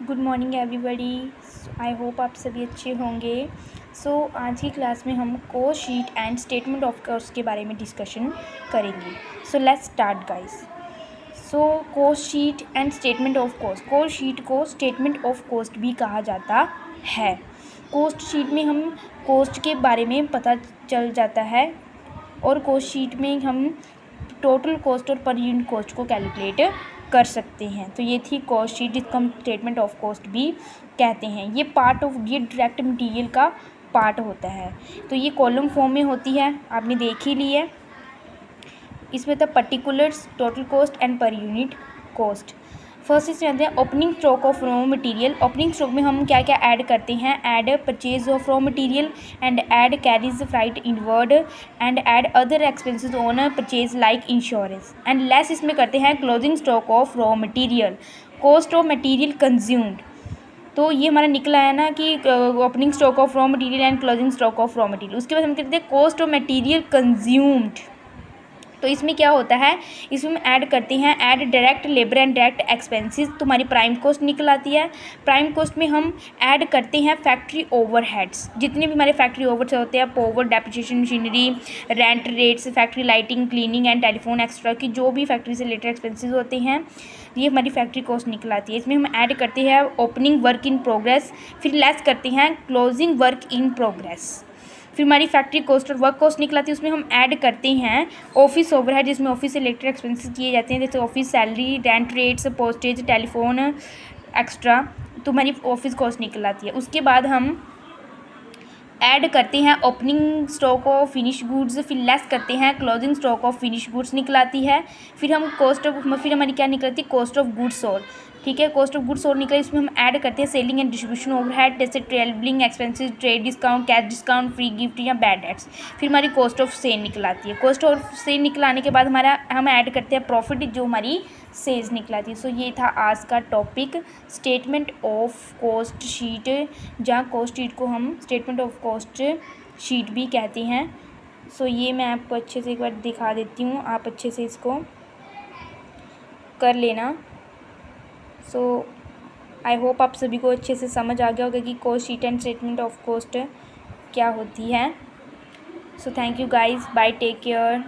Good morning everybody. I hope आप सभी अच्छे होंगे। आज की क्लास में हम cost sheet and statement of cost के बारे में डिस्कशन करेंगे। Let's start guys. Cost sheet and statement of cost. Cost sheet को स्टेटमेंट ऑफ कॉस्ट भी कहा जाता है। कोस्ट शीट में हम कॉस्ट के बारे में पता चल जाता है और कोस्ट शीट में हम टोटल कॉस्ट और पर यूनिट कॉस्ट को कैलकुलेट कर सकते हैं। तो ये थी कॉस्ट शीट, जिसको हम स्टेटमेंट ऑफ कॉस्ट भी कहते हैं। ये डायरेक्ट मटेरियल का पार्ट होता है। तो ये कॉलम फॉर्म में होती है, आपने देख ही ली है। इसमें था particulars, total cost and per unit cost. First इसमें आते हैं opening stock of raw material. Opening stock में हम क्या क्या ऐड करते हैं? Add purchase of raw material and add carriage freight inward and add other expenses on purchase like insurance and less इसमें करते हैं closing stock of raw material, cost of material consumed. तो ये हमारा निकला है ना कि opening stock of raw material and closing stock of raw material. उसके बाद हम कहते हैं कॉस्ट ऑफ मटेरियल कंज्यूम्ड। तो इसमें क्या होता है, इसमें हम ऐड करते हैं add direct labour and direct expenses. तुम्हारी प्राइम कॉस्ट निकल आती है। प्राइम कॉस्ट में हम ऐड करते हैं फैक्ट्री ओवरहेड्स, जितने भी हमारे फैक्ट्री ओवर होते हैं, power, depreciation, machinery, rent rates, factory lighting, cleaning and telephone extra की जो भी फैक्ट्री से रिलेटेड एक्सपेंसेस होते हैं, ये हमारी फैक्ट्री कॉस्ट निकल आती है। इसमें हम ऐड करते हैं ओपनिंग वर्क इन प्रोग्रेस, फिर लेस करते हैं क्लोजिंग वर्क इन प्रोग्रेस। फिर हमारी फैक्ट्री कॉस्ट और वर्क कॉस्ट निकलाती है। उसमें हम ऐड करते हैं ऑफिस ओवरहेड, जिसमें ऑफिस से रिलेटेड एक्सपेंसेस किए जाते हैं, जैसे office salary, rent rates, postage, telephone extra. तो हमारी ऑफिस कॉस्ट निकल आती है। उसके बाद हम ऐड करते हैं opening stock of finish goods, फिर लेस करते हैं closing stock of finish goods निकलाती है। फिर हमारी क्या निकलती है? Cost of goods sold. ठीक है, कॉस्ट ऑफ गुड्स सोल्ड निकला। इसमें हम ऐड करते हैं सेलिंग एंड डिस्ट्रीब्यूशन ओवरहेड, जैसे travelling expenses, trade discount, cash discount, free gift या बैड डेट्स। फिर हमारी कॉस्ट ऑफ सेल निकलाती है। कॉस्ट ऑफ सेल निकलाने के बाद हम ऐड करते हैं प्रॉफिट, जो हमारी सेल्स निकलाती है। ये था आज का topic, statement of cost sheet, जहाँ कॉस्ट शीट को हम स्टेटमेंट ऑफ कॉस्ट शीट भी कहते हैं। ये मैं आपको अच्छे से एक बार दिखा देती हूँ, आप अच्छे से इसको कर लेना। आई होप आप सभी को अच्छे से समझ आ गया होगा कि cost sheet and statement of cost क्या होती है। Thank you guys, bye, take care.